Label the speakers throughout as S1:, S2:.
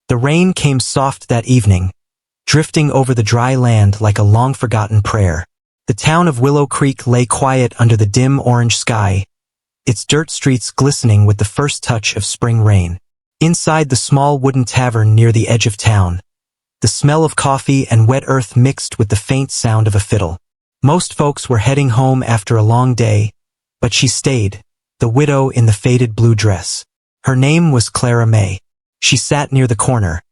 S1: The rain came soft that evening, drifting over the dry land like a long-forgotten prayer. The town of Willow Creek lay quiet under the dim orange sky, its dirt streets glistening with the first touch of spring rain. Inside the small wooden tavern near the edge of town, the smell of coffee and wet earth mixed with the faint sound of a fiddle. Most folks were heading home after a long day, but she stayed, the widow in the faded blue dress. Her name was Clara May. She sat near the corner,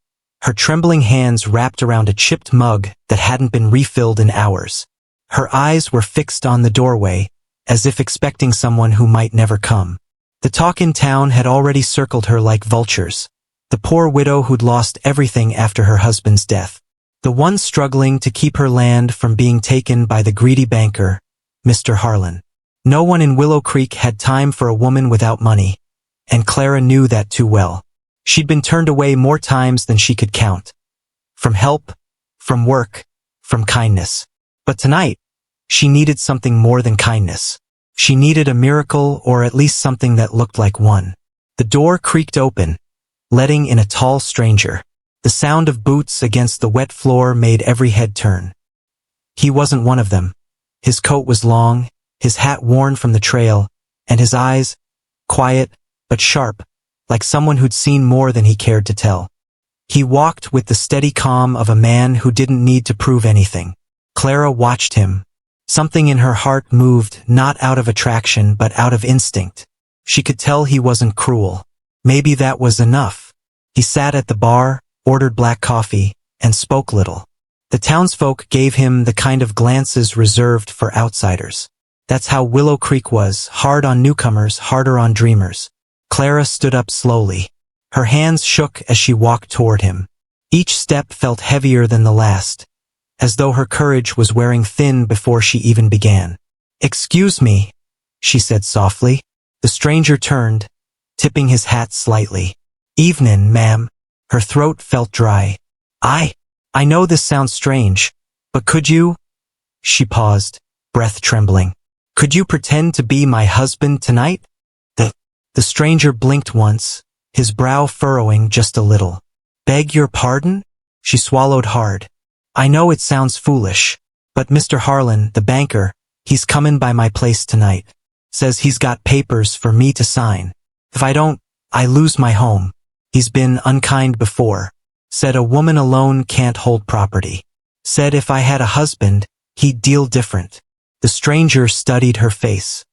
S1: her trembling hands wrapped around a chipped mug that hadn't been refilled in hours. Her eyes were fixed on the doorway, as if expecting someone who might never come. The talk in town had already circled her like vultures. The poor widow who'd lost everything after her husband's death. The one struggling to keep her land from being taken by the greedy banker, Mr. Harlan. No one in Willow Creek had time for a woman without money, and Clara knew that too well. She'd been turned away more times than she could count. From help, from work, from kindness. But tonight, she needed something more than kindness. She needed a miracle, or at least something that looked like one. The door creaked open, letting in a tall stranger. The sound of boots against the wet floor made every head turn. He wasn't one of them. His coat was long, his hat worn from the trail, and his eyes, quiet but sharp, like someone who'd seen more than he cared to tell. He walked with the steady calm of a man who didn't need to prove anything. Clara watched him. Something in her heart moved, not out of attraction but out of instinct. She could tell he wasn't cruel. Maybe that was enough. He sat at the bar, ordered black coffee, and spoke little. The townsfolk gave him the kind of glances reserved for outsiders. That's how Willow Creek was, hard on newcomers, harder on dreamers. Clara stood up slowly. Her hands shook as she walked toward him. Each step felt heavier than the last, as though her courage was wearing thin before she even began. "Excuse me," she said softly. The stranger turned, tipping his hat slightly. "Evenin', ma'am." Her throat felt dry. I know this sounds strange, but could you?" She paused, breath trembling. "Could you pretend to be my husband tonight?" The stranger blinked once, his brow furrowing just a little. "Beg your pardon?" She swallowed hard. "I know it sounds foolish, but Mr. Harlan, the banker, he's comin' by my place tonight. Says he's got papers for me to sign. If I don't, I lose my home. He's been unkind before. Said a woman alone can't hold property. Said if I had a husband, he'd deal different." The stranger studied her face.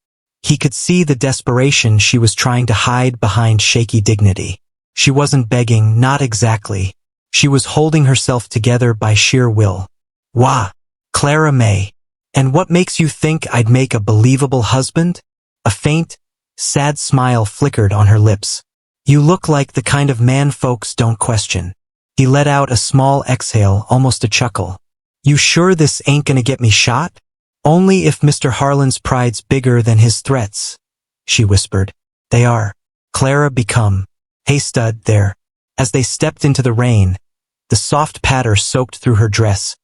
S1: He could see the desperation she was trying to hide behind shaky dignity. She wasn't begging, not exactly. She was holding herself together by sheer will. "Wah, Clara May. And what makes you think I'd make a believable husband?" A faint, sad smile flickered on her lips. "You look like the kind of man folks don't question." He let out a small exhale, almost a chuckle. "You sure this ain't gonna get me shot?" "Only if Mr. Harlan's pride's bigger than his threats," she whispered. "They are." Clara become. "Hey stud, there." As they stepped into the rain, the soft patter soaked through her dress,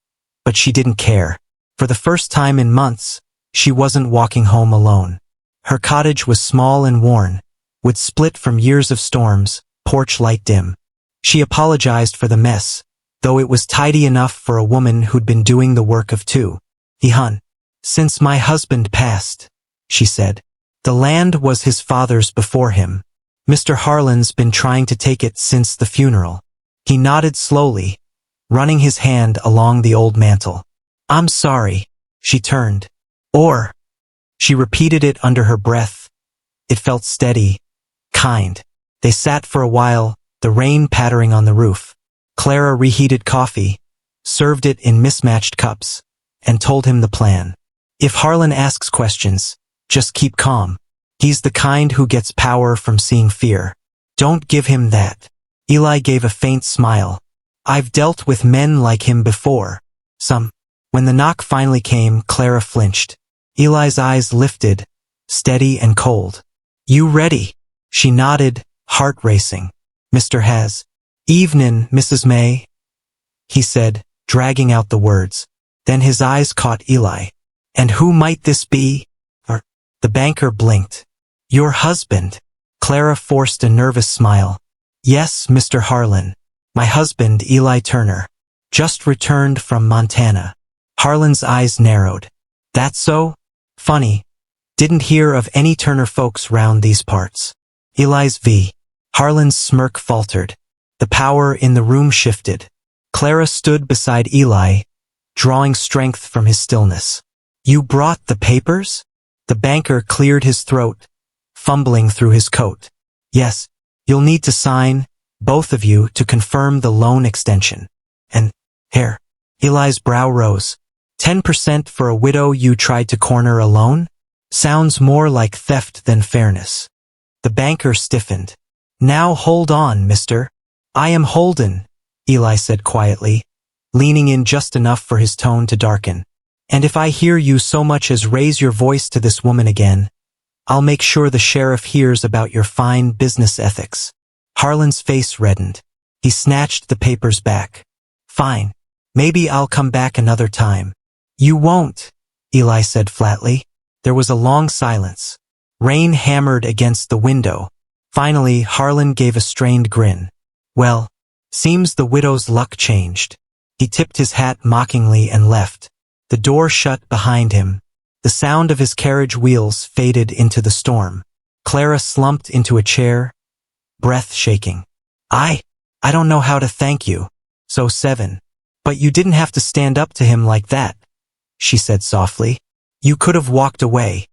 S1: but she didn't care. For the first time in months, she wasn't walking home alone. Her cottage was small and worn, with split from years of storms, porch light dim. She apologized for the mess, though it was tidy enough for a woman who'd been doing the work of two. "Hun. Since my husband passed," she said. "The land was his father's before him. Mr. Harlan's been trying to take it since the funeral." He nodded slowly, running his hand along the old mantle. "I'm sorry." She turned. "Or." She repeated it under her breath. It felt steady, kind. They sat for a while, the rain pattering on the roof. Clara reheated coffee, served it in mismatched cups, and told him the plan. "If Harlan asks questions, just keep calm. He's the kind who gets power from seeing fear. Don't give him that." Eli gave a faint smile. "I've dealt with men like him before. Some." When the knock finally came, Clara flinched. Eli's eyes lifted, steady and cold. "You ready?" She nodded, heart racing. "Mr. Has." "Evenin', Mrs. May," he said, dragging out the words. Then his eyes caught Eli. "And who might this be?" The banker blinked. "Your husband." Clara forced a nervous smile. "Yes, Mr. Harlan. My husband, Eli Turner. Just returned from Montana. Harlan's eyes narrowed. That's so? Funny. Didn't hear of any Turner folks round these parts. Eli's V. Harlan's smirk faltered. The power in the room shifted. Clara stood beside Eli, drawing strength from his stillness. You brought the papers? The banker cleared his throat, fumbling through his coat. Yes, you'll need to sign, both of you, to confirm the loan extension. And, here. Eli's brow rose. 10% for a widow you tried to corner alone? Sounds more like theft than fairness. The banker stiffened. Now hold on, mister. I am Holden, Eli said quietly, leaning in just enough for his tone to darken. And if I hear you so much as raise your voice to this woman again, I'll make sure the sheriff hears about your fine business ethics. Harlan's face reddened. He snatched the papers back. Fine. Maybe I'll come back another time. You won't, Eli said flatly. There was a long silence. Rain hammered against the window. Finally, Harlan gave a strained grin. Well, seems the widow's luck changed. He tipped his hat mockingly and left. The door shut behind him. The sound of his carriage wheels faded into the storm. Clara slumped into a chair, breath shaking. I don't know how to thank you. So 7. But you didn't have to stand up to him like that, she said softly. You could have walked away.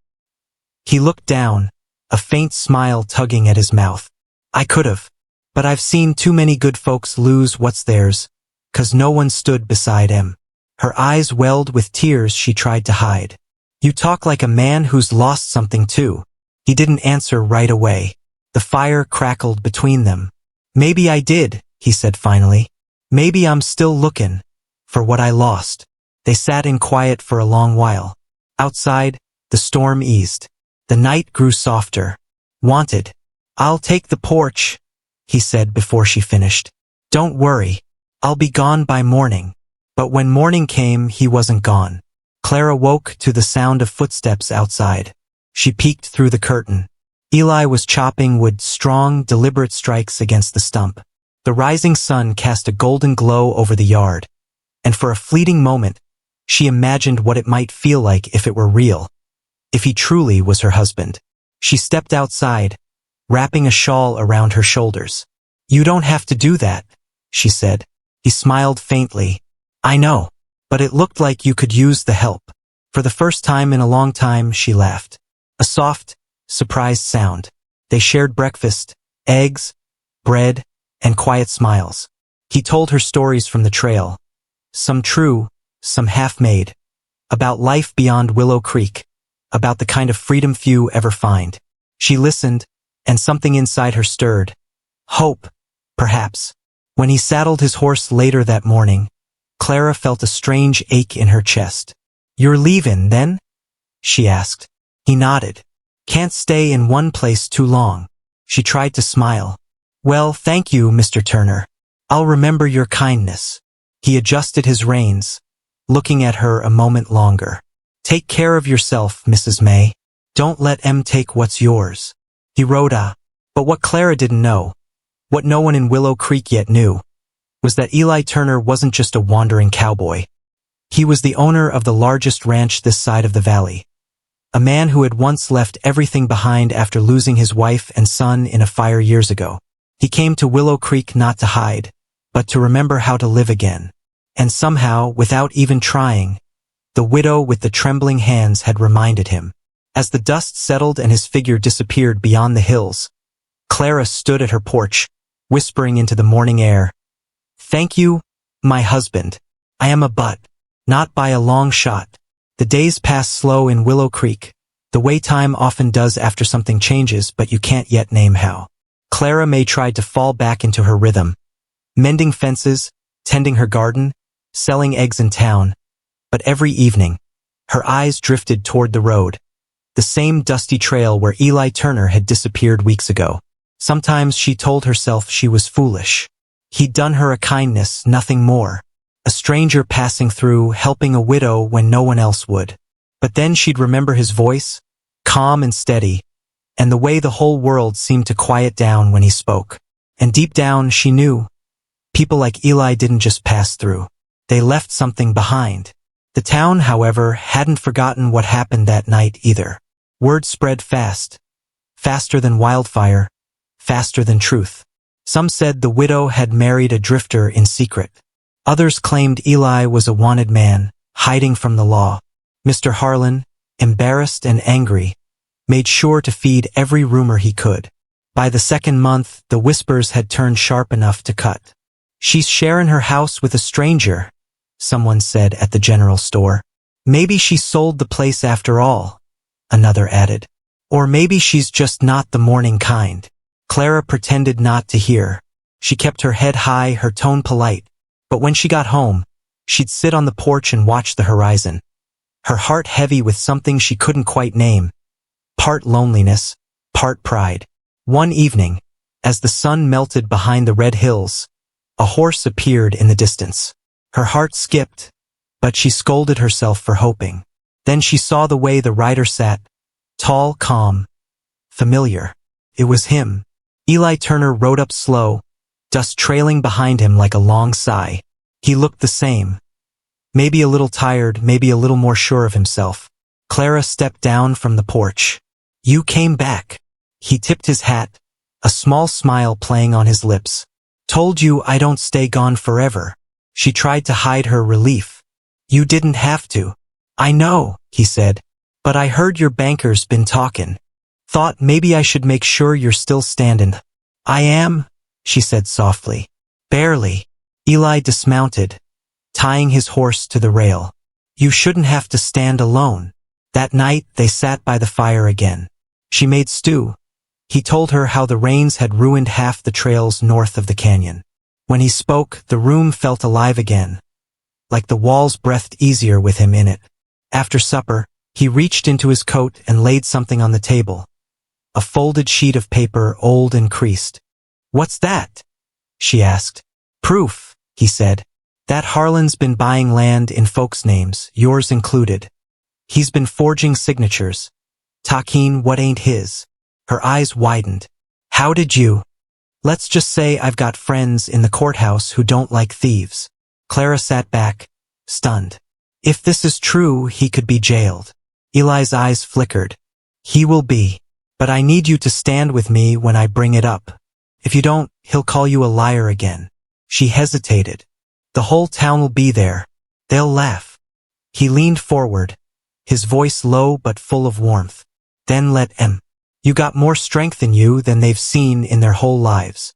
S1: He looked down, a faint smile tugging at his mouth. I could have. But I've seen too many good folks lose what's theirs, 'cause no one stood beside him. Her eyes welled with tears she tried to hide. You talk like a man who's lost something too. He didn't answer right away. The fire crackled between them. Maybe I did, he said finally. Maybe I'm still looking for what I lost. They sat in quiet for a long while. Outside, the storm eased. The night grew softer. Wanted. I'll take the porch, he said before she finished. Don't worry. I'll be gone by morning. But when morning came, he wasn't gone. Clara woke to the sound of footsteps outside. She peeked through the curtain. Eli was chopping wood, strong, deliberate strikes against the stump. The rising sun cast a golden glow over the yard, and for a fleeting moment, she imagined what it might feel like if it were real, if he truly was her husband. She stepped outside, wrapping a shawl around her shoulders. You don't have to do that, she said. He smiled faintly. I know, but it looked like you could use the help. For the first time in a long time, she laughed. A soft, surprised sound. They shared breakfast, eggs, bread, and quiet smiles. He told her stories from the trail, some true, some half-made, about life beyond Willow Creek, about the kind of freedom few ever find. She listened, and something inside her stirred. Hope, perhaps. When he saddled his horse later that morning, Clara felt a strange ache in her chest. You're leavin', then? She asked. He nodded. Can't stay in one place too long. She tried to smile. Well, thank you, Mr. Turner. I'll remember your kindness. He adjusted his reins, looking at her a moment longer. Take care of yourself, Mrs. May. Don't let em take what's yours. He rode a. But what Clara didn't know, what no one in Willow Creek yet knew, was that Eli Turner wasn't just a wandering cowboy. He was the owner of the largest ranch this side of the valley. A man who had once left everything behind after losing his wife and son in a fire years ago. He came to Willow Creek not to hide, but to remember how to live again. And somehow, without even trying, the widow with the trembling hands had reminded him. As the dust settled and his figure disappeared beyond the hills, Clara stood at her porch, whispering into the morning air. Thank you, my husband. I am a butt. Not by a long shot. The days pass slow in Willow Creek, the way time often does after something changes but you can't yet name how. Clara May tried to fall back into her rhythm, mending fences, tending her garden, selling eggs in town. But every evening, her eyes drifted toward the road, the same dusty trail where Eli Turner had disappeared weeks ago. Sometimes she told herself she was foolish. He'd done her a kindness, nothing more. A stranger passing through, helping a widow when no one else would. But then she'd remember his voice, calm and steady, and the way the whole world seemed to quiet down when he spoke. And deep down she knew, People like Eli didn't just pass through. They left something behind. The town, however, hadn't forgotten what happened that night either. Word spread fast. Faster than wildfire. Faster than truth. Some said the widow had married a drifter in secret. Others claimed Eli was a wanted man, hiding from the law. Mr. Harlan, embarrassed and angry, made sure to feed every rumor he could. By the second month, the whispers had turned sharp enough to cut. "She's sharing her house with a stranger," someone said at the general store. "Maybe she sold the place after all," another added. "Or maybe she's just not the morning kind." Clara pretended not to hear. She kept her head high, her tone polite. But when she got home, she'd sit on the porch and watch the horizon. Her heart heavy with something she couldn't quite name. Part loneliness, part pride. One evening, as the sun melted behind the red hills, a horse appeared in the distance. Her heart skipped, but she scolded herself for hoping. Then she saw the way the rider sat, tall, calm, familiar. It was him. Eli Turner rode up slow, dust trailing behind him like a long sigh. He looked the same. Maybe a little tired, maybe a little more sure of himself. Clara stepped down from the porch. "You came back." He tipped his hat, a small smile playing on his lips. "Told you I don't stay gone forever." She tried to hide her relief. "You didn't have to." "I know," he said, "but I heard your banker's been talkin'. Thought maybe I should make sure you're still standin'." "I am," she said softly. "Barely." Eli dismounted, tying his horse to the rail. "You shouldn't have to stand alone." That night they sat by the fire again. She made stew. He told her how the rains had ruined half the trails north of the canyon. When he spoke, the room felt alive again, like the walls breathed easier with him in it. After supper, he reached into his coat and laid something on the table. A folded sheet of paper, old and creased. "What's that?" she asked. "Proof," he said, "that Harlan's been buying land in folks' names, yours included. He's been forging signatures. Talking what ain't his." Her eyes widened. "How did you?" "Let's just say I've got friends in the courthouse who don't like thieves." Clara sat back, stunned. If this is true, he could be jailed. Eli's eyes flickered. "He will be. But I need you to stand with me when I bring it up. If you don't, he'll call you a liar again." She hesitated. "The whole town will be there. They'll laugh." He leaned forward, his voice low but full of warmth. "Then let 'em. You got more strength in you than they've seen in their whole lives."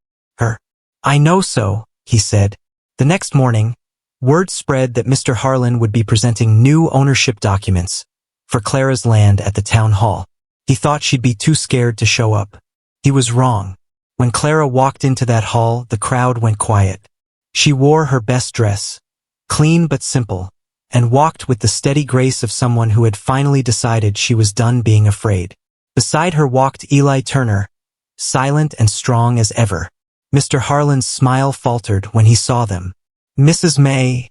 S1: "I know so," he said. The next morning, word spread that Mr. Harlan would be presenting new ownership documents for Clara's land at the town hall. He thought she'd be too scared to show up. He was wrong. When Clara walked into that hall, the crowd went quiet. She wore her best dress, clean but simple, and walked with the steady grace of someone who had finally decided she was done being afraid. Beside her walked Eli Turner, silent and strong as ever. Mr. Harlan's smile faltered when he saw them. "Mrs. May,"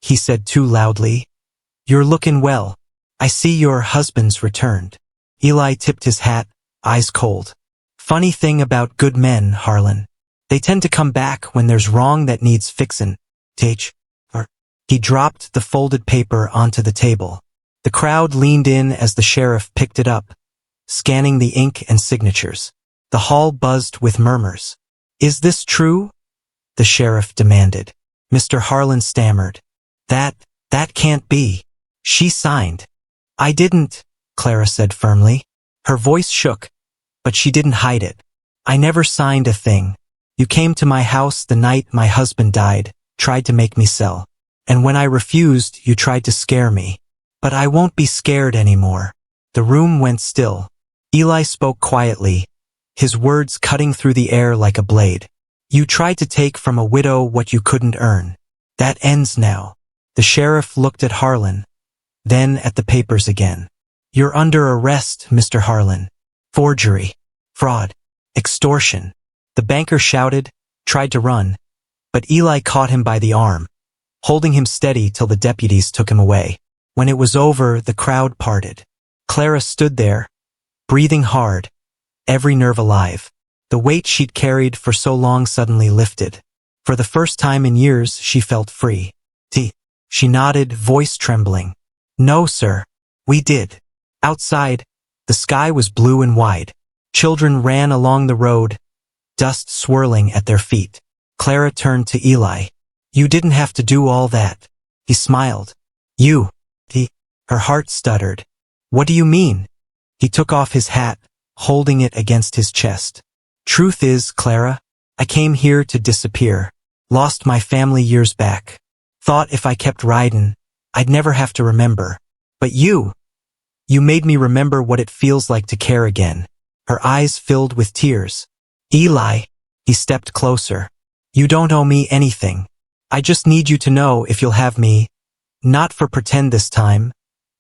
S1: he said too loudly, "you're looking well. I see your husband's returned." Eli tipped his hat, eyes cold. "Funny thing about good men, Harlan. They tend to come back when there's wrong that needs fixin'. He dropped the folded paper onto the table. The crowd leaned in as the sheriff picked it up, scanning the ink and signatures. The hall buzzed with murmurs. "Is this true?" the sheriff demanded. Mr. Harlan stammered. That can't be. She signed." "I didn't," Clara said firmly. Her voice shook, but she didn't hide it. "I never signed a thing. You came to my house the night my husband died, tried to make me sell. And when I refused, you tried to scare me. But I won't be scared anymore." The room went still. Eli spoke quietly, his words cutting through the air like a blade. "You tried to take from a widow what you couldn't earn. That ends now." The sheriff looked at Harlan, then at the papers again. "You're under arrest, Mr. Harlan. Forgery, fraud, extortion." The banker shouted, tried to run, but Eli caught him by the arm, holding him steady till the deputies took him away. When it was over, the crowd parted. Clara stood there, breathing hard, every nerve alive. The weight she'd carried for so long suddenly lifted. For the first time in years, she felt free. She nodded, voice trembling. No, sir. We did. Outside, the sky was blue and wide. Children ran along the road, dust swirling at their feet. Clara turned to Eli. You didn't have to do all that. He smiled. You. Her heart stuttered. What do you mean? He took off his hat, holding it against his chest. Truth is, Clara, I came here to disappear. Lost my family years back. Thought if I kept riding, I'd never have to remember. But you made me remember what it feels like to care again. Her eyes filled with tears. Eli, he stepped closer. You don't owe me anything. I just need you to know if you'll have me. Not for pretend this time.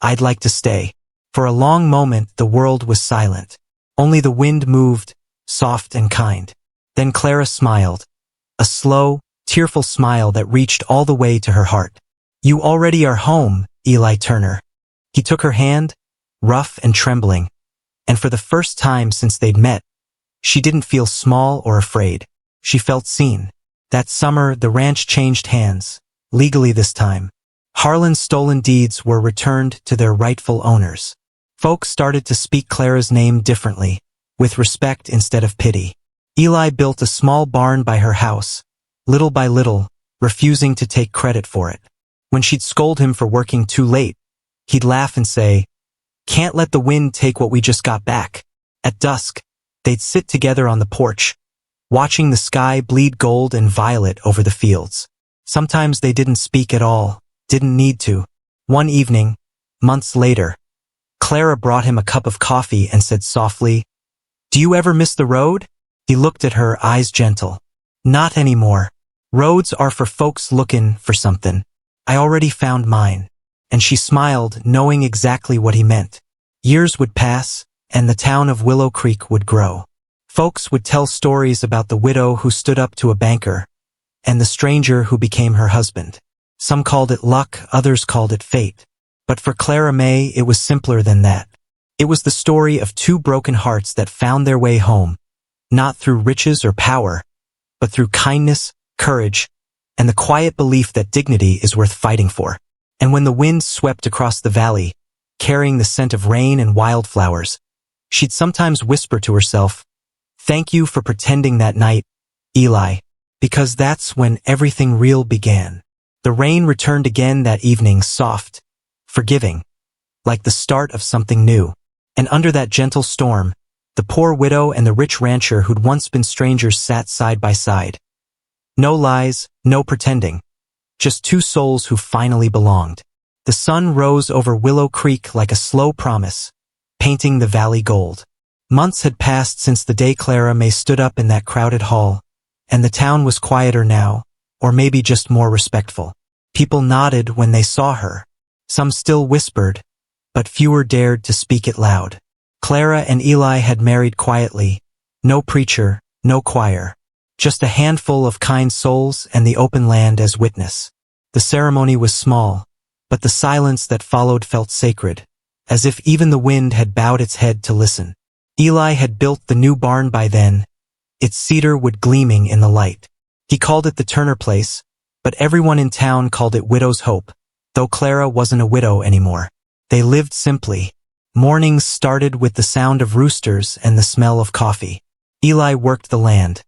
S1: I'd like to stay. For a long moment, the world was silent. Only the wind moved, soft and kind. Then Clara smiled. A slow, tearful smile that reached all the way to her heart. You already are home, Eli Turner. He took her hand, rough and trembling, and for the first time since they'd met, she didn't feel small or afraid. She felt seen. That summer, the ranch changed hands, legally this time. Harlan's stolen deeds were returned to their rightful owners. Folks started to speak Clara's name differently, with respect instead of pity. Eli built a small barn by her house, little by little, refusing to take credit for it. When she'd scold him for working too late, he'd laugh and say, "Can't let the wind take what we just got back." At dusk, they'd sit together on the porch, watching the sky bleed gold and violet over the fields. Sometimes they didn't speak at all, didn't need to. One evening, months later, Clara brought him a cup of coffee and said softly, "Do you ever miss the road?" He looked at her, eyes gentle. "Not anymore. Roads are for folks looking for something. I already found mine." And she smiled, knowing exactly what he meant. Years would pass, and the town of Willow Creek would grow. Folks would tell stories about the widow who stood up to a banker, and the stranger who became her husband. Some called it luck, others called it fate. But for Clara May, it was simpler than that. It was the story of two broken hearts that found their way home, not through riches or power, but through kindness, courage, and the quiet belief that dignity is worth fighting for. And when the wind swept across the valley, carrying the scent of rain and wildflowers, she'd sometimes whisper to herself, "Thank you for pretending that night, Eli, because that's when everything real began." The rain returned again that evening, soft, forgiving, like the start of something new. And under that gentle storm, the poor widow and the rich rancher who'd once been strangers sat side by side. No lies, no pretending. Just two souls who finally belonged. The sun rose over Willow Creek like a slow promise, painting the valley gold. Months had passed since the day Clara May stood up in that crowded hall, and the town was quieter now, or maybe just more respectful. People nodded when they saw her. Some still whispered, but fewer dared to speak it loud. Clara and Eli had married quietly, no preacher, no choir. Just a handful of kind souls and the open land as witness. The ceremony was small, but the silence that followed felt sacred, as if even the wind had bowed its head to listen. Eli had built the new barn by then, its cedar wood gleaming in the light. He called it the Turner Place, but everyone in town called it Widow's Hope, though Clara wasn't a widow anymore. They lived simply. Mornings started with the sound of roosters and the smell of coffee. Eli worked the land.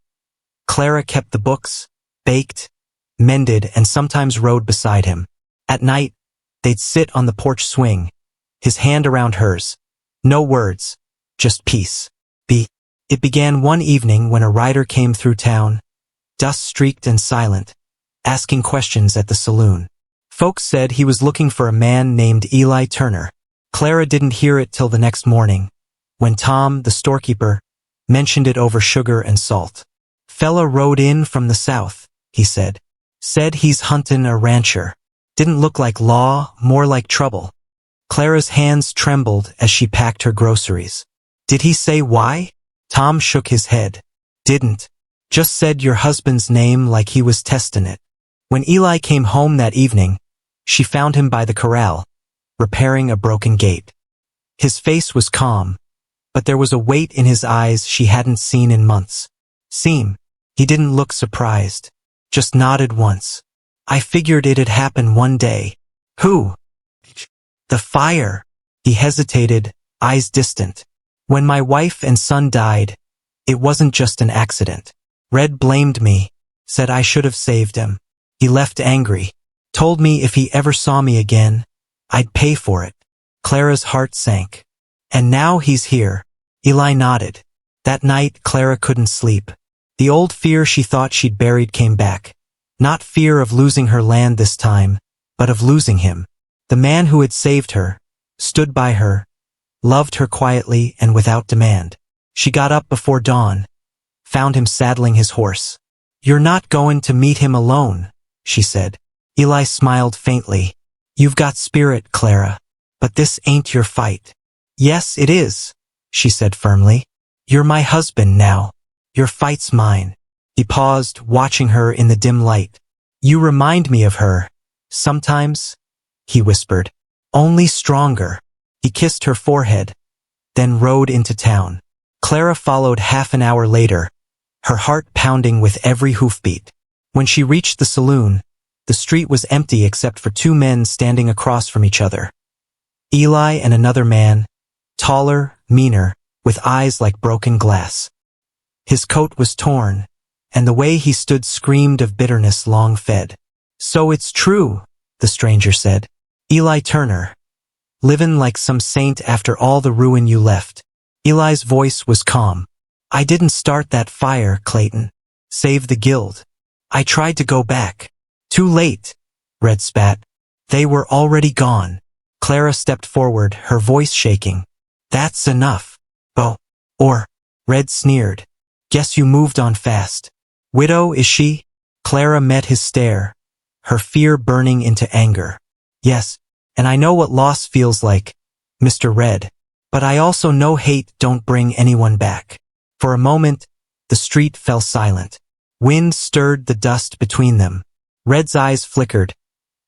S1: Clara kept the books, baked, mended, and sometimes rode beside him. At night, they'd sit on the porch swing, his hand around hers. No words, just peace. It began one evening when a rider came through town, dust-streaked and silent, asking questions at the saloon. Folks said he was looking for a man named Eli Turner. Clara didn't hear it till the next morning, when Tom, the storekeeper, mentioned it over sugar and salt. "Fella rode in from the south," he said. "Said he's huntin' a rancher. Didn't look like law, more like trouble." Clara's hands trembled as she packed her groceries. "Did he say why?" Tom shook his head. "Didn't. Just said your husband's name like he was testin' it." When Eli came home that evening, she found him by the corral, repairing a broken gate. His face was calm, but there was a weight in his eyes she hadn't seen in months. He didn't look surprised. just nodded once. I figured it'd happen one day. Who? The fire. He hesitated, eyes distant. When my wife and son died, it wasn't just an accident. Red blamed me, said I should have saved him. He left angry, told me if he ever saw me again, I'd pay for it. Clara's heart sank. And now he's here. Eli nodded. That night, Clara couldn't sleep. The old fear she thought she'd buried came back. Not fear of losing her land this time, but of losing him. The man who had saved her, stood by her, loved her quietly and without demand. She got up before dawn, found him saddling his horse. You're not going to meet him alone, she said. Eli smiled faintly. You've got spirit, Clara, but this ain't your fight. Yes, it is, she said firmly. You're my husband now. Your fight's mine. He paused, watching her in the dim light. You remind me of her. Sometimes, he whispered. Only stronger. He kissed her forehead, then rode into town. Clara followed half an hour later, her heart pounding with every hoofbeat. When she reached the saloon, the street was empty except for two men standing across from each other. Eli and another man, taller, meaner, with eyes like broken glass. His coat was torn, and the way he stood screamed of bitterness long fed. So it's true, the stranger said. Eli Turner. Livin' like some saint after all the ruin you left. Eli's voice was calm. I didn't start that fire, Clayton. Save the guild. I tried to go back. Too late. Red spat. They were already gone. Clara stepped forward, her voice shaking. That's enough. Oh. Or. Red sneered. Guess you moved on fast. Widow, is she? Clara met his stare, her fear burning into anger. Yes, and I know what loss feels like, Mr. Red. But I also know hate don't bring anyone back. For a moment, the street fell silent. Wind stirred the dust between them. Red's eyes flickered.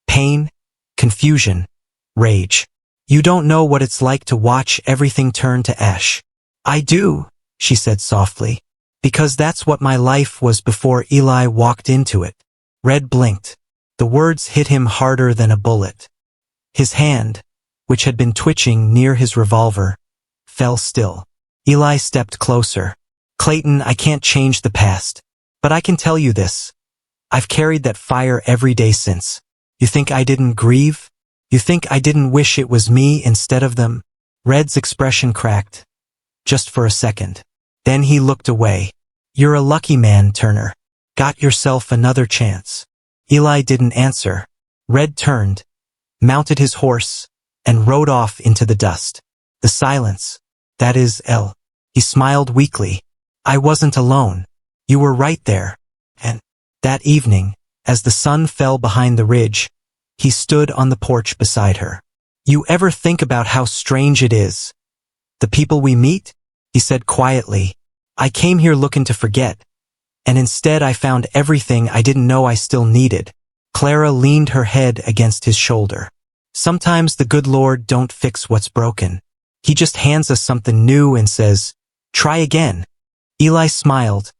S1: Pain, confusion, rage. You don't know what it's like to watch everything turn to ash. I do, she said softly. Because that's what my life was before Eli walked into it. Red blinked. The words hit him harder than a bullet. His hand, which had been twitching near his revolver, fell still. Eli stepped closer. Clayton, I can't change the past. But I can tell you this. I've carried that fire every day since. You think I didn't grieve? You think I didn't wish it was me instead of them? Red's expression cracked. Just for a second. Then he looked away. You're a lucky man, Turner. Got yourself another chance. Eli didn't answer. Red turned, mounted his horse, and rode off into the dust. The silence. That is, He smiled weakly. I wasn't alone. You were right there. And that evening, as the sun fell behind the ridge, he stood on the porch beside her. You ever think about how strange it is? The people we meet? He said quietly. I came here looking to forget, and instead I found everything I didn't know I still needed. Clara leaned her head against his shoulder. Sometimes the good Lord don't fix what's broken. He just hands us something new and says, try again. Eli smiled,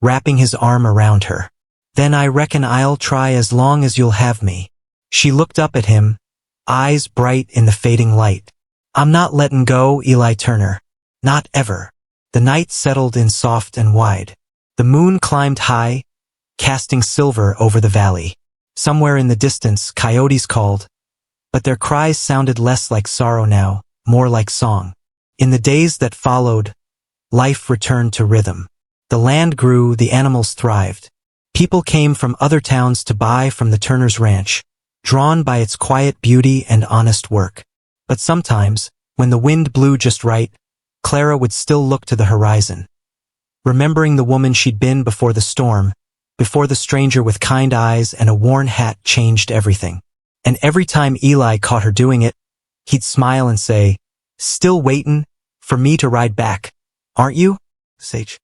S1: wrapping his arm around her. Then I reckon I'll try as long as you'll have me. She looked up at him, eyes bright in the fading light. I'm not letting go, Eli Turner. Not ever. The night settled in soft and wide. The moon climbed high, casting silver over the valley. Somewhere in the distance, coyotes called, but their cries sounded less like sorrow now, more like song. In the days that followed, life returned to rhythm. The land grew, the animals thrived. People came from other towns to buy from the Turner's ranch, drawn by its quiet beauty and honest work. But sometimes, when the wind blew just right, Clara would still look to the horizon. Remembering the woman she'd been before the storm, before the stranger with kind eyes and a worn hat changed everything. And every time Eli caught her doing it, he'd smile and say, still waitin' for me to ride back, aren't you, Sage?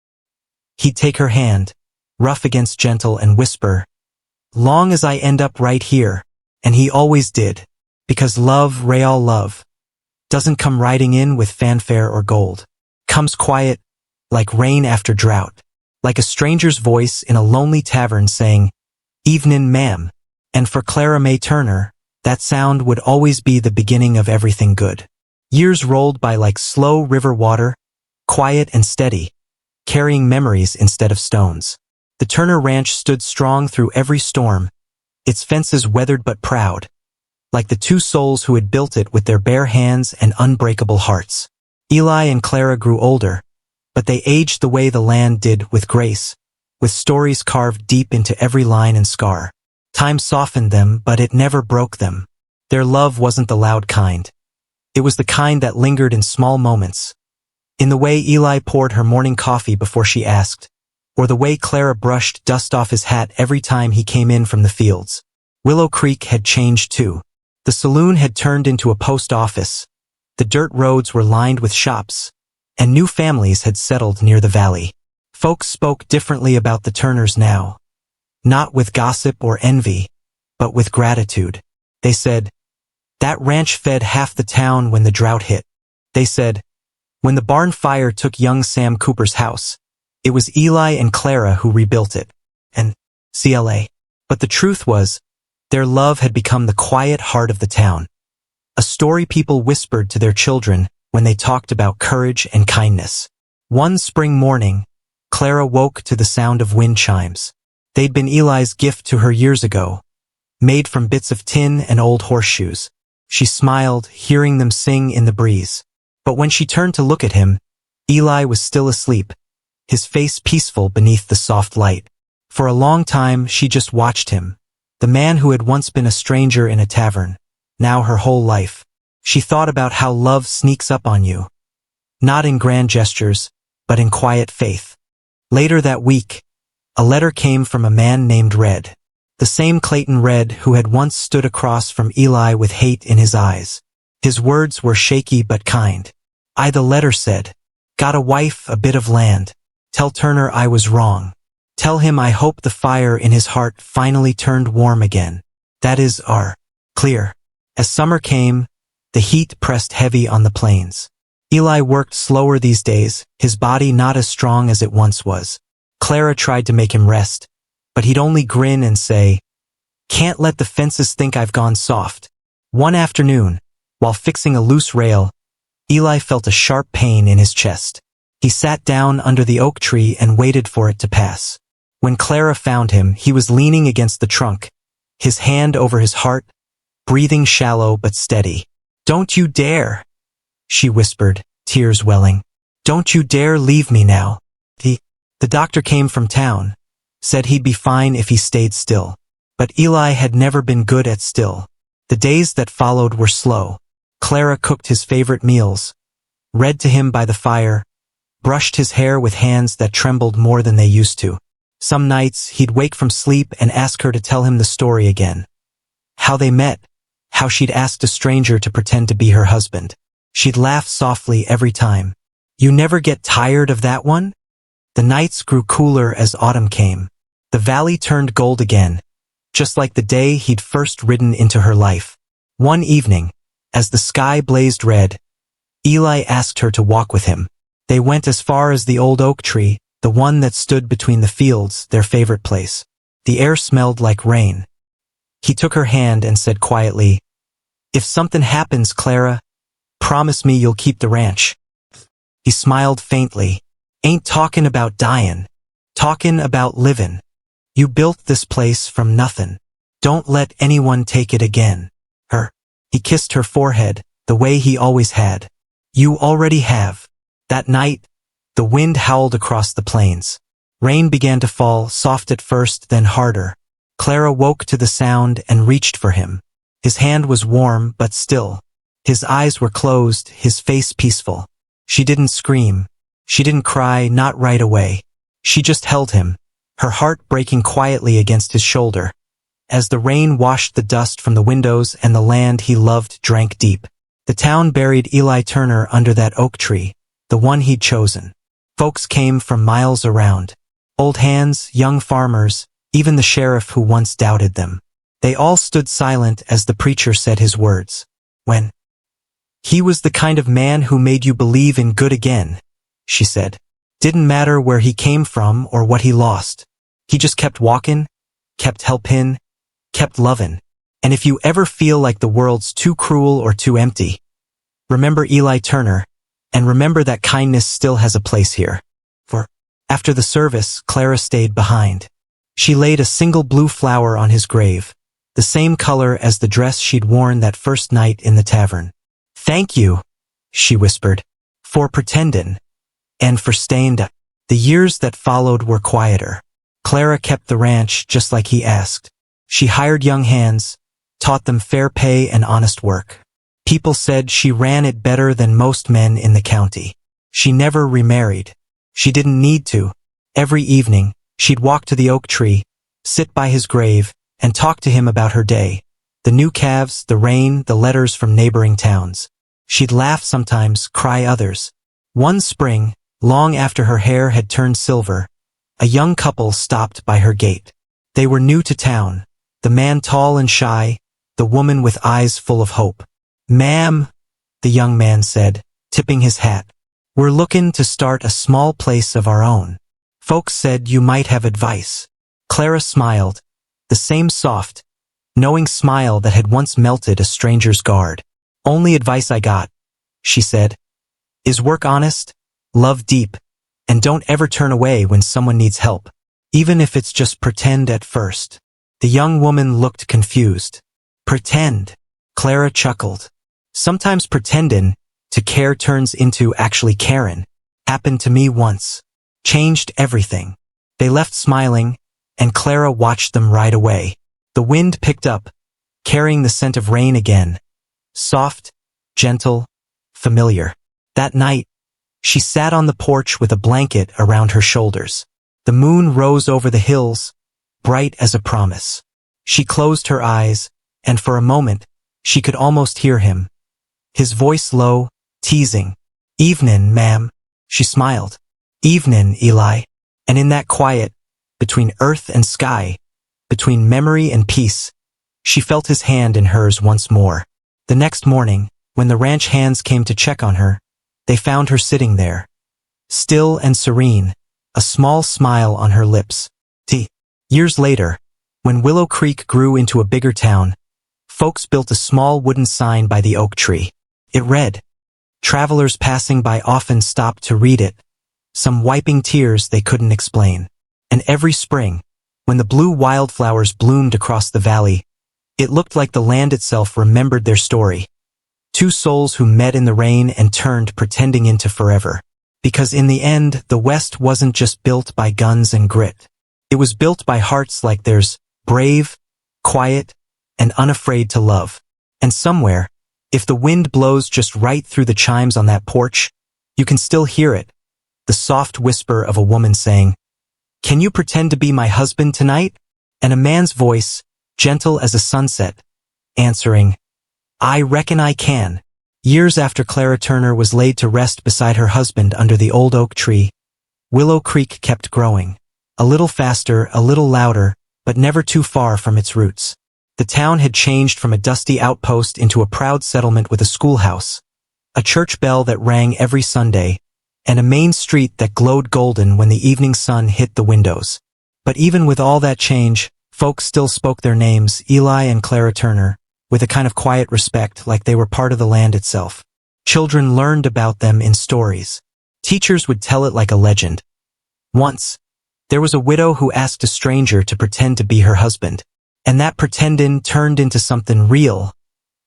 S1: He'd take her hand, rough against gentle, and whisper, long as I end up right here, and he always did, because love, real love, doesn't come riding in with fanfare or gold. Comes quiet, like rain after drought, like a stranger's voice in a lonely tavern saying, "Evenin', ma'am." And for Clara May Turner, that sound would always be the beginning of everything good. Years rolled by like slow river water, quiet and steady, carrying memories instead of stones. The Turner Ranch stood strong through every storm, its fences weathered but proud, like the two souls who had built it with their bare hands and unbreakable hearts. Eli and Clara grew older, but they aged the way the land did, with grace, with stories carved deep into every line and scar. Time softened them, but it never broke them. Their love wasn't the loud kind. It was the kind that lingered in small moments. In the way Eli poured her morning coffee before she asked, or the way Clara brushed dust off his hat every time he came in from the fields. Willow Creek had changed too. The saloon had turned into a post office. The dirt roads were lined with shops, and new families had settled near the valley. Folks spoke differently about the Turners now. Not with gossip or envy, but with gratitude. They said, "That ranch fed half the town when the drought hit." They said, "When the barn fire took young Sam Cooper's house, it was Eli and Clara who rebuilt it." And CLA. But the truth was, their love had become the quiet heart of the town. A story people whispered to their children when they talked about courage and kindness. One spring morning, Clara woke to the sound of wind chimes. They'd been Eli's gift to her years ago, made from bits of tin and old horseshoes. She smiled, hearing them sing in the breeze. But when she turned to look at him, Eli was still asleep, his face peaceful beneath the soft light. For a long time, she just watched him, the man who had once been a stranger in a tavern, now her whole life. She thought about how love sneaks up on you, not in grand gestures, but in quiet faith. Later that week, a letter came from a man named Red, the same Clayton Red who had once stood across from Eli with hate in his eyes. His words were shaky but kind. The letter said, "Got a wife, a bit of land. Tell Turner I was wrong. Tell him I hope the fire in his heart finally turned warm again. That is our clear." As summer came, the heat pressed heavy on the plains. Eli worked slower these days, his body not as strong as it once was. Clara tried to make him rest, but he'd only grin and say, "Can't let the fences think I've gone soft." One afternoon, while fixing a loose rail, Eli felt a sharp pain in his chest. He sat down under the oak tree and waited for it to pass. When Clara found him, he was leaning against the trunk, his hand over his heart, breathing shallow but steady. "Don't you dare," she whispered, tears welling. "Don't you dare leave me now." The doctor came from town, said he'd be fine if he stayed still. But Eli had never been good at still. The days that followed were slow. Clara cooked his favorite meals, read to him by the fire, brushed his hair with hands that trembled more than they used to. Some nights, he'd wake from sleep and ask her to tell him the story again. How they met, how she'd asked a stranger to pretend to be her husband. She'd laugh softly every time. "You never get tired of that one?" The nights grew cooler as autumn came. The valley turned gold again, just like the day he'd first ridden into her life. One evening, as the sky blazed red, Eli asked her to walk with him. They went as far as the old oak tree, the one that stood between the fields, their favorite place. The air smelled like rain. He took her hand and said quietly, "If something happens, Clara, promise me you'll keep the ranch." He smiled faintly. "Ain't talkin' about dyin', talkin' about livin'. You built this place from nothin'. Don't let anyone take it again." He kissed her forehead, the way he always had. "You already have." That night, the wind howled across the plains. Rain began to fall, soft at first, then harder. Clara woke to the sound and reached for him. His hand was warm, but still. His eyes were closed, his face peaceful. She didn't scream. She didn't cry, not right away. She just held him, her heart breaking quietly against his shoulder. As the rain washed the dust from the windows and the land he loved drank deep, the town buried Eli Turner under that oak tree, the one he'd chosen. Folks came from miles around. Old hands, young farmers, even the sheriff who once doubted them. They all stood silent as the preacher said his words. "When he was the kind of man who made you believe in good again," she said. "Didn't matter where he came from or what he lost. He just kept walking, kept helpin', kept lovin'. And if you ever feel like the world's too cruel or too empty, remember Eli Turner, and remember that kindness still has a place here. For after the service, Clara stayed behind. She laid a single blue flower on his grave, the same color as the dress she'd worn that first night in the tavern. "Thank you," she whispered, "for pretendin', and for stayin'." The years that followed were quieter. Clara kept the ranch just like he asked. She hired young hands, taught them fair pay and honest work. People said she ran it better than most men in the county. She never remarried. She didn't need to. Every evening, she'd walk to the oak tree, sit by his grave, and talk to him about her day. The new calves, the rain, the letters from neighboring towns. She'd laugh sometimes, cry others. One spring, long after her hair had turned silver, a young couple stopped by her gate. They were new to town, the man tall and shy, the woman with eyes full of hope. "Ma'am," the young man said, tipping his hat, "we're lookin' to start a small place of our own. Folks said you might have advice." Clara smiled, the same soft, knowing smile that had once melted a stranger's guard. "Only advice I got," she said, "is work honest, love deep, and don't ever turn away when someone needs help, even if it's just pretend at first." The young woman looked confused. "Pretend," Clara chuckled. "Sometimes pretendin' to care turns into actually carin'. Happened to me once. Changed everything." They left smiling, and Clara watched them ride away. The wind picked up, carrying the scent of rain again. Soft, gentle, familiar. That night, she sat on the porch with a blanket around her shoulders. The moon rose over the hills, bright as a promise. She closed her eyes, and for a moment, she could almost hear him. His voice low, teasing. "Evenin', ma'am." She smiled. "Evenin', Eli." And in that quiet, between earth and sky, between memory and peace, she felt his hand in hers once more. The next morning, when the ranch hands came to check on her, they found her sitting there, still and serene, a small smile on her lips. Years later, when Willow Creek grew into a bigger town, folks built a small wooden sign by the oak tree. It read, travelers passing by often stopped to read it, some wiping tears they couldn't explain. And every spring, when the blue wildflowers bloomed across the valley, it looked like the land itself remembered their story. Two souls who met in the rain and turned pretending into forever. Because in the end, the West wasn't just built by guns and grit. It was built by hearts like theirs, brave, quiet, and unafraid to love. And somewhere, if the wind blows just right through the chimes on that porch, you can still hear it, the soft whisper of a woman saying, "Can you pretend to be my husband tonight?" And a man's voice, gentle as a sunset, answering, "I reckon I can." Years after Clara Turner was laid to rest beside her husband under the old oak tree, Willow Creek kept growing. A little faster, a little louder, but never too far from its roots. The town had changed from a dusty outpost into a proud settlement with a schoolhouse, a church bell that rang every Sunday, and a main street that glowed golden when the evening sun hit the windows. But even with all that change, folks still spoke their names, Eli and Clara Turner, with a kind of quiet respect, like they were part of the land itself. Children learned about them in stories. Teachers would tell it like a legend. Once, there was a widow who asked a stranger to pretend to be her husband. And that pretendin' turned into something real,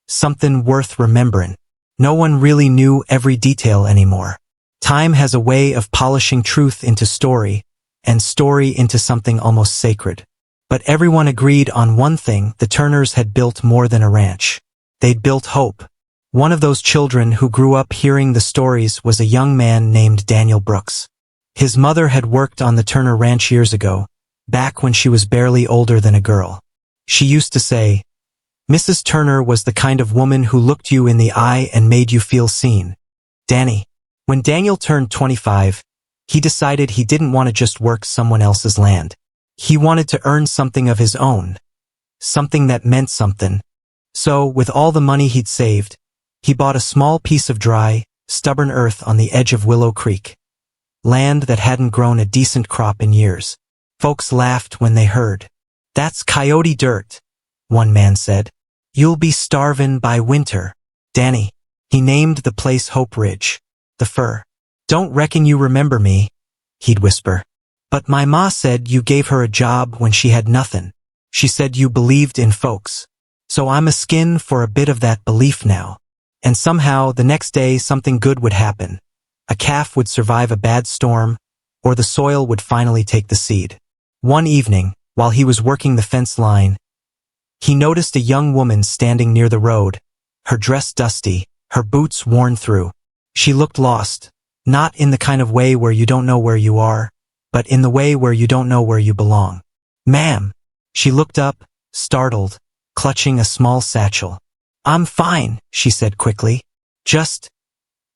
S1: something worth rememberin'. No one really knew every detail anymore. Time has a way of polishing truth into story, and story into something almost sacred. But everyone agreed on one thing: the Turners had built more than a ranch. They'd built hope. One of those children who grew up hearing the stories was a young man named Daniel Brooks. His mother had worked on the Turner Ranch years ago, back when she was barely older than a girl. She used to say, "Mrs. Turner was the kind of woman who looked you in the eye and made you feel seen." Danny. When Daniel turned 25, he decided he didn't want to just work someone else's land. He wanted to earn something of his own, something that meant something. So, with all the money he'd saved, he bought a small piece of dry, stubborn earth on the edge of Willow Creek. Land that hadn't grown a decent crop in years. Folks laughed when they heard. That's coyote dirt, one man said. You'll be starvin' by winter. Danny. He named the place Hope Ridge. The fur. Don't reckon you remember me, he'd whisper. But my ma said you gave her a job when she had nothin'. She said you believed in folks. So I'm a skin for a bit of that belief now. And somehow the next day something good would happen. A calf would survive a bad storm, or the soil would finally take the seed. One evening, while he was working the fence line, he noticed a young woman standing near the road, her dress dusty, her boots worn through. She looked lost, not in the kind of way where you don't know where you are, but in the way where you don't know where you belong. Ma'am. She looked up, startled, clutching a small satchel. I'm fine, she said quickly. Just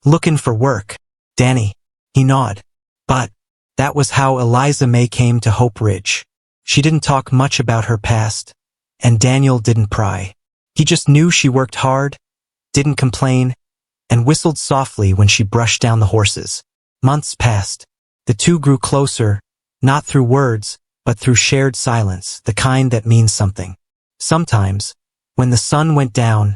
S1: looking for work. Danny. He nodded. But that was how Eliza May came to Hope Ridge. She didn't talk much about her past, and Daniel didn't pry. He just knew she worked hard, didn't complain, and whistled softly when she brushed down the horses. Months passed. The two grew closer, not through words, but through shared silence, the kind that means something. Sometimes, when the sun went down,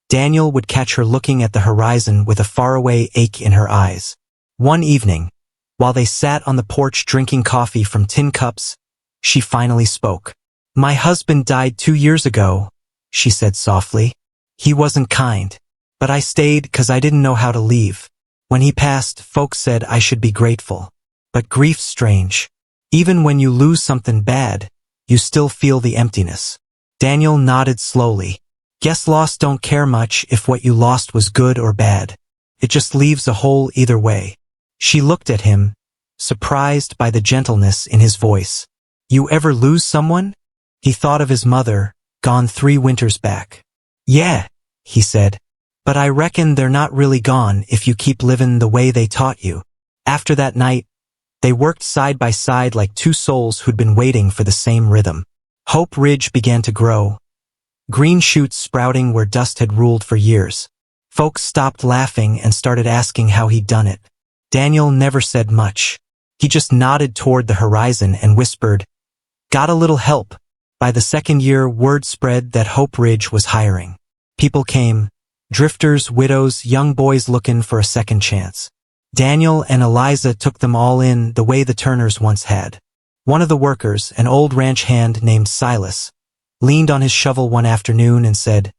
S1: Daniel would catch her looking at the horizon with a faraway ache in her eyes. One evening, while they sat on the porch drinking coffee from tin cups, she finally spoke. My husband died 2 years ago, she said softly. He wasn't kind. But I stayed 'cause I didn't know how to leave. When he passed, folks said I should be grateful. But grief's strange. Even when you lose something bad, you still feel the emptiness. Daniel nodded slowly. Guess loss don't care much if what you lost was good or bad. It just leaves a hole either way. She looked at him, surprised by the gentleness in his voice. You ever lose someone? He thought of his mother, gone 3 winters back. Yeah, he said. But I reckon they're not really gone if you keep living the way they taught you. After that night, they worked side by side like 2 souls who'd been waiting for the same rhythm. Hope Ridge began to grow, green shoots sprouting where dust had ruled for years. Folks stopped laughing and started asking how he'd done it. Daniel never said much. He just nodded toward the horizon and whispered, Got a little help. By the 2nd year, word spread that Hope Ridge was hiring. People came, drifters, widows, young boys looking for a second chance. Daniel and Eliza took them all in the way the Turners once had. One of the workers, an old ranch hand named Silas, leaned on his shovel one afternoon and said,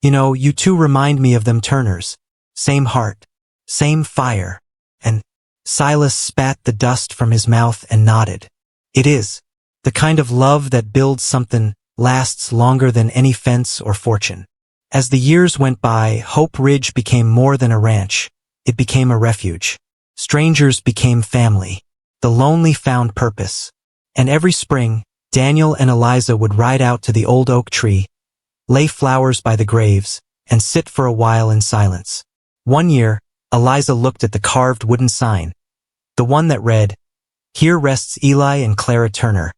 S1: You know, you two remind me of them Turners. Same heart, same fire. And Silas spat the dust from his mouth and nodded. It is. The kind of love that builds something, lasts longer than any fence or fortune. As the years went by, Hope Ridge became more than a ranch. It became a refuge. Strangers became family. The lonely found purpose. And every spring, Daniel and Eliza would ride out to the old oak tree, lay flowers by the graves, and sit for a while in silence. One year, Eliza looked at the carved wooden sign, the one that read, Here rests Eli and Clara Turner,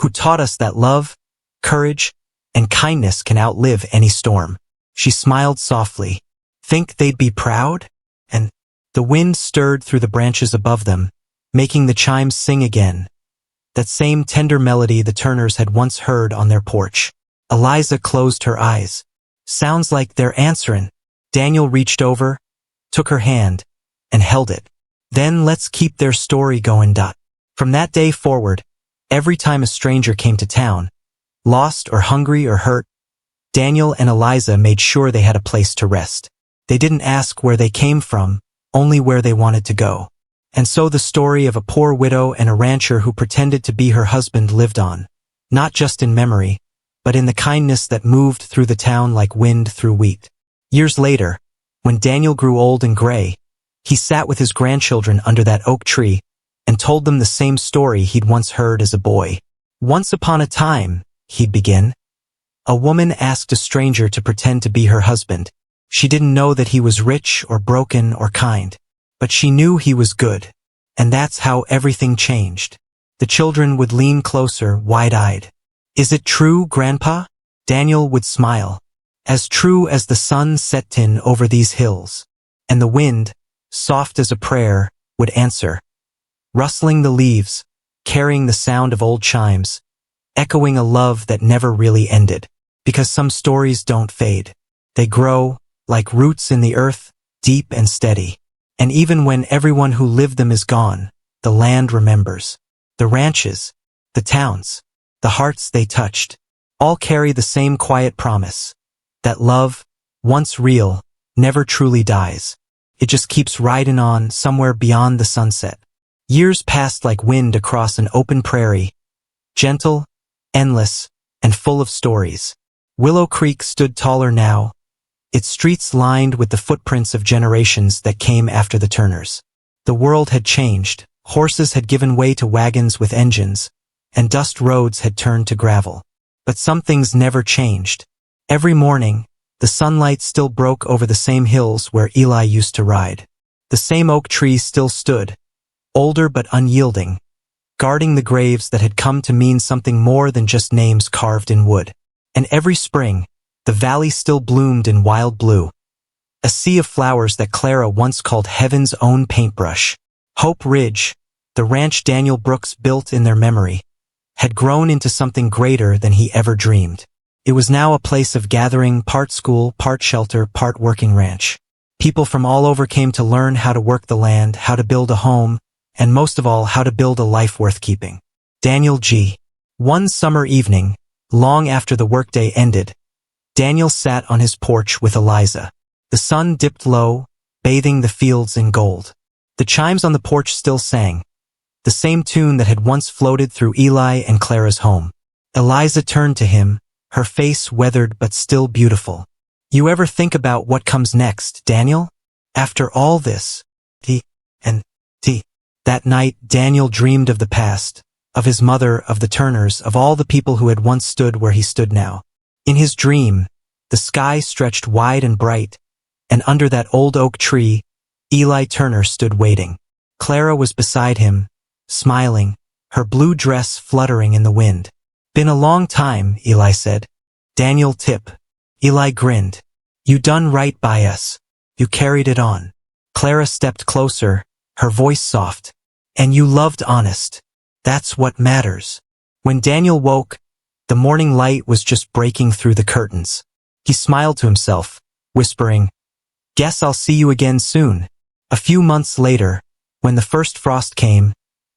S1: who taught us that love, courage, and kindness can outlive any storm. She smiled softly. Think they'd be proud? And the wind stirred through the branches above them, making the chimes sing again. That same tender melody the Turners had once heard on their porch. Eliza closed her eyes. Sounds like they're answering. Daniel reached over, took her hand, and held it. Then let's keep their story going. From that day forward, every time a stranger came to town, lost or hungry or hurt, Daniel and Eliza made sure they had a place to rest. They didn't ask where they came from, only where they wanted to go. And so the story of a poor widow and a rancher who pretended to be her husband lived on, not just in memory, but in the kindness that moved through the town like wind through wheat. Years later, when Daniel grew old and gray, he sat with his grandchildren under that oak tree and told them the same story he'd once heard as a boy. Once upon a time, he'd begin, a woman asked a stranger to pretend to be her husband. She didn't know that he was rich or broken or kind. But she knew he was good, and that's how everything changed. The children would lean closer, wide-eyed. Is it true, Grandpa? Daniel would smile. As true as the sun set in over these hills. And the wind, soft as a prayer, would answer. Rustling the leaves, carrying the sound of old chimes. echoing a love that never really ended. Because some stories don't fade. They grow, like roots in the earth, deep and steady. And even when everyone who lived them is gone, the land remembers. The ranches, the towns, the hearts they touched, all carry the same quiet promise. That love, once real, never truly dies. It just keeps riding on somewhere beyond the sunset. Years passed like wind across an open prairie, gentle, endless, and full of stories. Willow Creek stood taller now, its streets lined with the footprints of generations that came after the Turners. The world had changed, horses had given way to wagons with engines, and dust roads had turned to gravel. But some things never changed. Every morning, the sunlight still broke over the same hills where Eli used to ride. The same oak tree still stood, older but unyielding, guarding the graves that had come to mean something more than just names carved in wood. And every spring, the valley still bloomed in wild blue, a sea of flowers that Clara once called heaven's own paintbrush. Hope Ridge, the ranch Daniel Brooks built in their memory, had grown into something greater than he ever dreamed. It was now a place of gathering, part school, part shelter, part working ranch. People from all over came to learn how to work the land, how to build a home, and most of all, how to build a life worth keeping. Daniel G. One summer evening, long after the workday ended, Daniel sat on his porch with Eliza. The sun dipped low, bathing the fields in gold. The chimes on the porch still sang, the same tune that had once floated through Eli and Clara's home. Eliza turned to him, her face weathered but still beautiful. "You ever think about what comes next, Daniel? After all this, That night, Daniel dreamed of the past, of his mother, of the Turners, of all the people who had once stood where he stood now. In his dream, the sky stretched wide and bright, and under that old oak tree, Eli Turner stood waiting. Clara was beside him, smiling, her blue dress fluttering in the wind. "Been a long time," Eli said. "Daniel Tip." Eli grinned. "You done right by us. You carried it on." Clara stepped closer, her voice soft. "And you loved honest. That's what matters." When Daniel woke, the morning light was just breaking through the curtains. He smiled to himself, whispering, "Guess I'll see you again soon." A few months later, when the first frost came,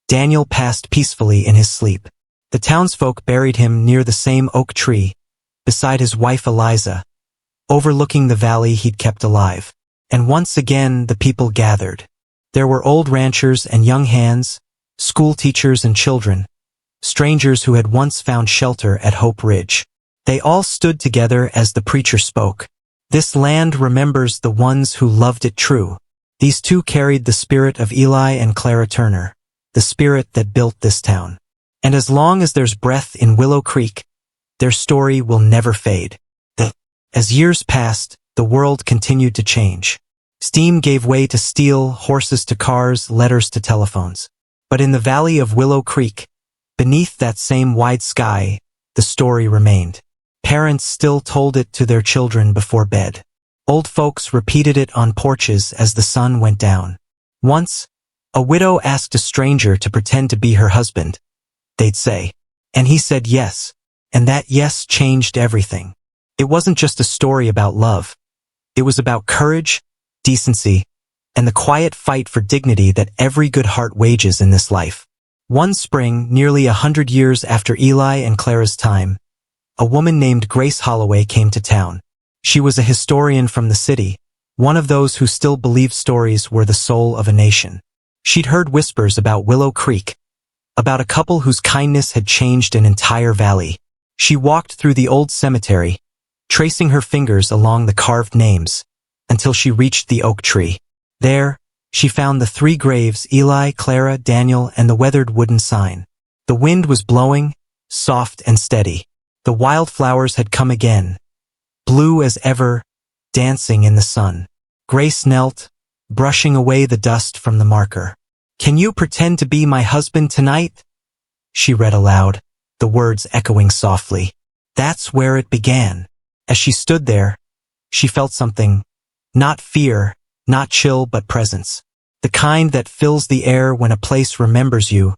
S1: Daniel passed peacefully in his sleep. The townsfolk buried him near the same oak tree, beside his wife Eliza, overlooking the valley he'd kept alive. And once again the people gathered. There were old ranchers and young hands, school teachers and children, strangers who had once found shelter at Hope Ridge. They all stood together as the preacher spoke. "This land remembers the ones who loved it true." These two carried the spirit of Eli and Clara Turner, the spirit that built this town. And as long as there's breath in Willow Creek, their story will never fade. As years passed, the world continued to change. Steam gave way to steel, horses to cars, letters to telephones. But in the valley of Willow Creek, beneath that same wide sky, the story remained. Parents still told it to their children before bed. Old folks repeated it on porches as the sun went down. Once, a widow asked a stranger to pretend to be her husband. They'd say, and he said yes, and that yes changed everything. It wasn't just a story about love. It was about courage, decency, and the quiet fight for dignity that every good heart wages in this life. One spring, nearly 100 years after Eli and Clara's time, a woman named Grace Holloway came to town. She was a historian from the city, one of those who still believed stories were the soul of a nation. She'd heard whispers about Willow Creek, about a couple whose kindness had changed an entire valley. She walked through the old cemetery, tracing her fingers along the carved names, until she reached the oak tree. There, she found the 3 graves: Eli, Clara, Daniel, and the weathered wooden sign. The wind was blowing, soft and steady. The wildflowers had come again, blue as ever, dancing in the sun. Grace knelt, brushing away the dust from the marker. "Can you pretend to be my husband tonight?" she read aloud, the words echoing softly. That's where it began. As she stood there, she felt something. Not fear, not chill, but presence. The kind that fills the air when a place remembers you,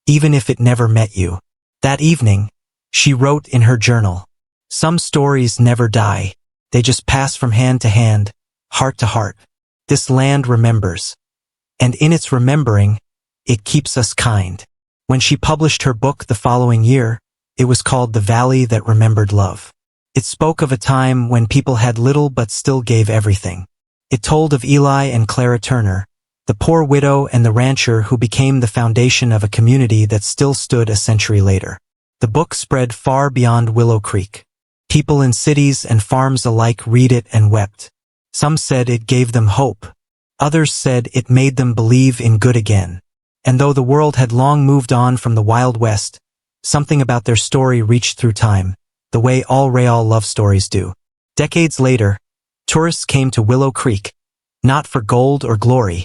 S1: even if it never met you. That evening, She wrote in her journal, "Some stories never die. They just pass from hand to hand, heart to heart. This land remembers. And in its remembering, it keeps us kind." When she published her book the following year, it was called The Valley That Remembered Love. It spoke of a time when people had little but still gave everything. It told of Eli and Clara Turner, the poor widow and the rancher who became the foundation of a community that still stood a century later. The book spread far beyond Willow Creek. People in cities and farms alike read it and wept. Some said it gave them hope. Others said it made them believe in good again. And though the world had long moved on from the Wild West, something about their story reached through time, the way all real love stories do. Decades later, tourists came to Willow Creek, not for gold or glory,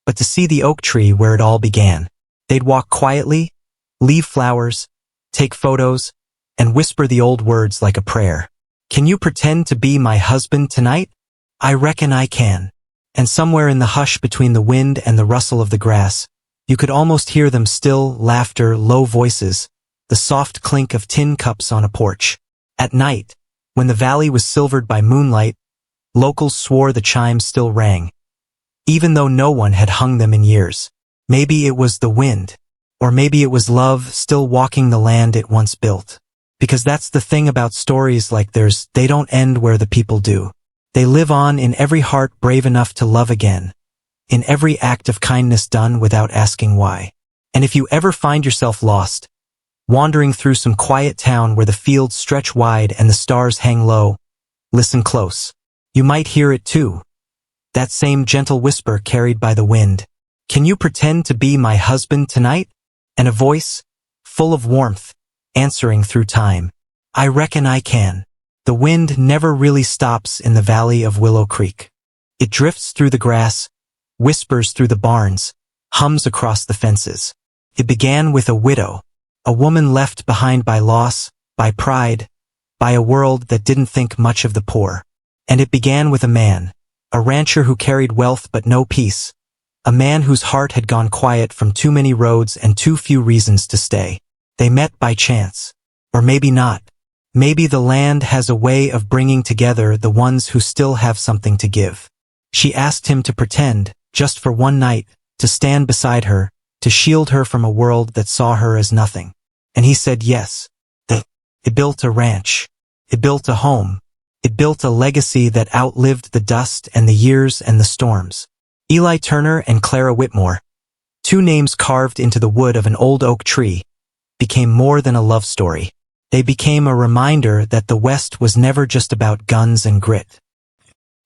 S1: but to see the oak tree where it all began. They'd walk quietly, leave flowers, take photos, and whisper the old words like a prayer. "Can you pretend to be my husband tonight? I reckon I can." And somewhere in the hush between the wind and the rustle of the grass, you could almost hear them still, laughter, low voices, the soft clink of tin cups on a porch. At night, when the valley was silvered by moonlight, locals swore the chimes still rang, even though no one had hung them in years. Maybe it was the wind, or maybe it was love still walking the land it once built. Because that's the thing about stories like theirs, they don't end where the people do. They live on in every heart brave enough to love again, in every act of kindness done without asking why. And if you ever find yourself lost, wandering through some quiet town where the fields stretch wide and the stars hang low, listen close. You might hear it too. That same gentle whisper carried by the wind. "Can you pretend to be my husband tonight?" And a voice, full of warmth, answering through time. "I reckon I can." The wind never really stops in the valley of Willow Creek. It drifts through the grass, whispers through the barns, hums across the fences. It began with a widow, a woman left behind by loss, by pride, by a world that didn't think much of the poor. And it began with a man, a rancher who carried wealth but no peace, a man whose heart had gone quiet from too many roads and too few reasons to stay. They met by chance. Or maybe not. Maybe the land has a way of bringing together the ones who still have something to give. She asked him to pretend, just for one night, to stand beside her, to shield her from a world that saw her as nothing. And he said yes. It built a ranch. It built a home. It built a legacy that outlived the dust and the years and the storms. Eli Turner and Clara Whitmore, two names carved into the wood of an old oak tree, became more than a love story. They became a reminder that the West was never just about guns and grit.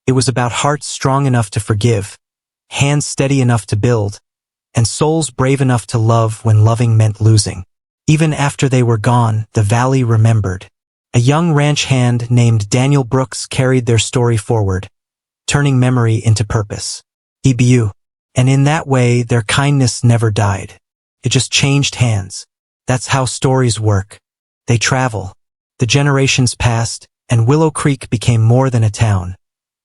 S1: It was about hearts strong enough to forgive, hands steady enough to build, and souls brave enough to love when loving meant losing. Even after they were gone, the valley remembered. A young ranch hand named Daniel Brooks carried their story forward, turning memory into purpose. EBU. And in that way, their kindness never died. It just changed hands. That's how stories work. They travel. The generations passed, and Willow Creek became more than a town.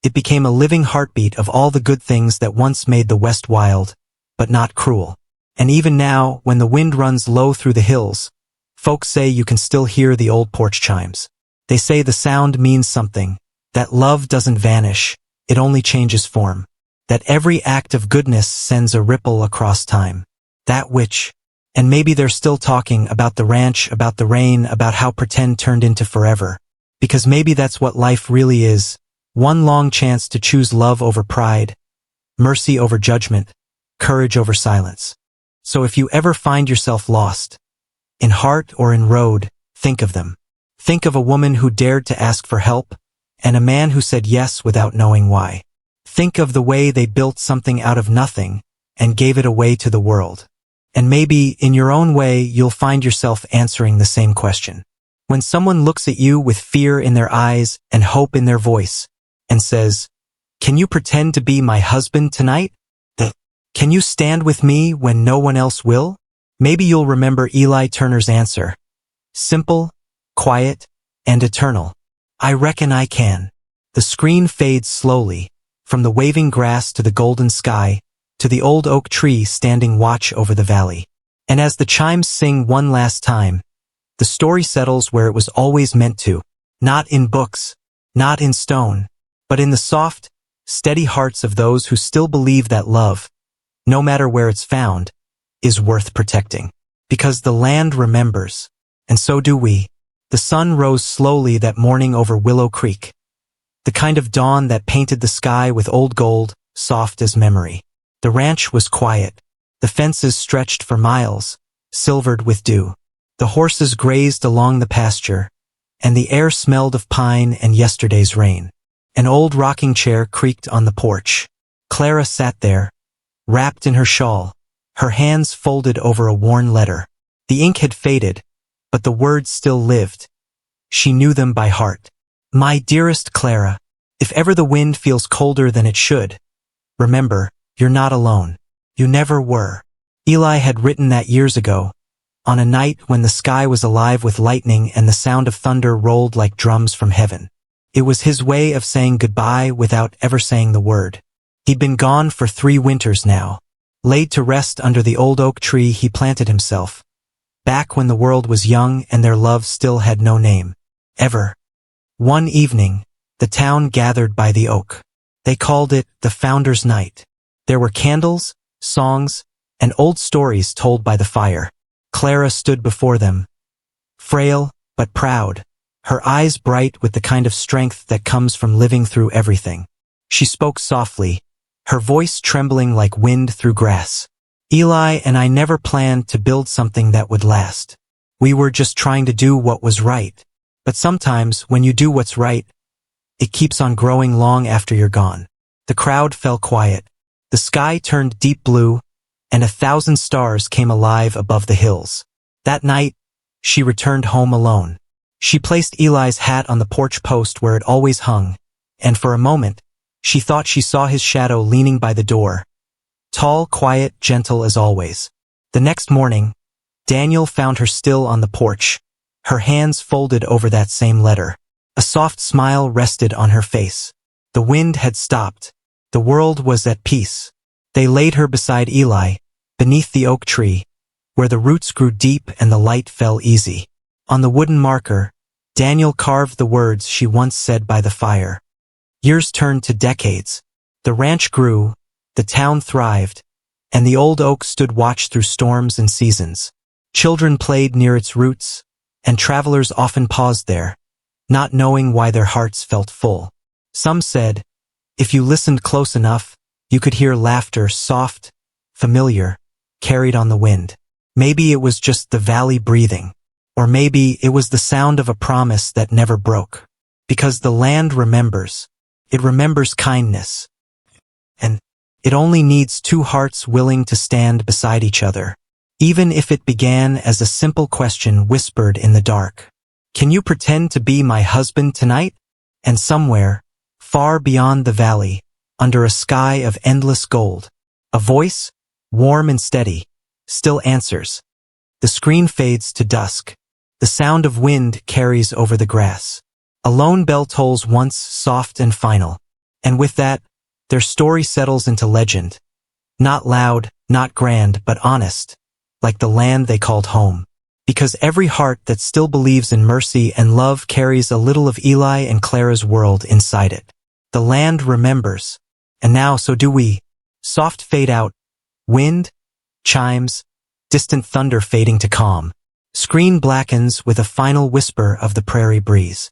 S1: It became a living heartbeat of all the good things that once made the West wild, but not cruel. And even now, when the wind runs low through the hills, folks say you can still hear the old porch chimes. They say the sound means something, that love doesn't vanish, it only changes form. That every act of goodness sends a ripple across time. That which, and maybe they're still talking about the ranch, about the rain, about how pretend turned into forever. Because maybe that's what life really is, one long chance to choose love over pride, mercy over judgment, courage over silence. So if you ever find yourself lost, in heart or in road, think of them. Think of a woman who dared to ask for help, and a man who said yes without knowing why. Think of the way they built something out of nothing and gave it away to the world. And maybe, in your own way, you'll find yourself answering the same question. When someone looks at you with fear in their eyes and hope in their voice, and says, "Can you pretend to be my husband tonight? Can you stand with me when no one else will?" Maybe you'll remember Eli Turner's answer. Simple, quiet, and eternal. "I reckon I can." The screen fades slowly, from the waving grass to the golden sky, to the old oak tree standing watch over the valley. And as the chimes sing one last time, The story settles where it was always meant to. Not in books, not in stone, but in the soft, steady hearts of those who still believe that love, no matter where it's found, is worth protecting. Because the land remembers, and so do we. The sun rose slowly that morning over Willow Creek, the kind of dawn that painted the sky with old gold, soft as memory. The ranch was quiet. The fences stretched for miles, silvered with dew. The horses grazed along the pasture, and the air smelled of pine and yesterday's rain. An old rocking chair creaked on the porch. Clara sat there, wrapped in her shawl, her hands folded over a worn letter. The ink had faded, but the words still lived. She knew them by heart. My dearest Clara, if ever the wind feels colder than it should, remember, you're not alone. You never were. Eli had written that years ago, on a night when the sky was alive with lightning and the sound of thunder rolled like drums from heaven. It was his way of saying goodbye without ever saying the word. He'd been gone for 3 winters now. Laid to rest under the old oak tree he planted himself, back when the world was young and their love still had no name. Ever. One evening, the town gathered by the oak. They called it the Founder's Night. There were candles, songs, and old stories told by the fire. Clara stood before them, frail but proud, her eyes bright with the kind of strength that comes from living through everything. She spoke softly, her voice trembling like wind through grass. Eli and I never planned to build something that would last. We were just trying to do what was right. But sometimes, when you do what's right, it keeps on growing long after you're gone. The crowd fell quiet. The sky turned deep blue, and 1,000 stars came alive above the hills. That night, she returned home alone. She placed Eli's hat on the porch post where it always hung, and for a moment, she thought she saw his shadow leaning by the door. Tall, quiet, gentle as always. The next morning, Daniel found her still on the porch, her hands folded over that same letter. A soft smile rested on her face. The wind had stopped. The world was at peace. They laid her beside Eli, beneath the oak tree, where the roots grew deep and the light fell easy. On the wooden marker, Daniel carved the words she once said by the fire. Years turned to decades. The ranch grew, the town thrived, and the old oak stood watch through storms and seasons. Children played near its roots, and travelers often paused there, not knowing why their hearts felt full. Some said, if you listened close enough, you could hear laughter, soft, familiar, carried on the wind. Maybe it was just the valley breathing, or maybe it was the sound of a promise that never broke. Because the land remembers. It remembers kindness. And it only needs 2 hearts willing to stand beside each other. Even if it began as a simple question whispered in the dark. Can you pretend to be my husband tonight? And somewhere, far beyond the valley, under a sky of endless gold, a voice, warm and steady, still answers. The screen fades to dusk. The sound of wind carries over the grass. A lone bell tolls once, soft and final. And with that, their story settles into legend. Not loud, not grand, but honest, like the land they called home. Because every heart that still believes in mercy and love carries a little of Eli and Clara's world inside it. The land remembers. And now so do we. Soft fade out. Wind, chimes, distant thunder fading to calm. Screen blackens with a final whisper of the prairie breeze.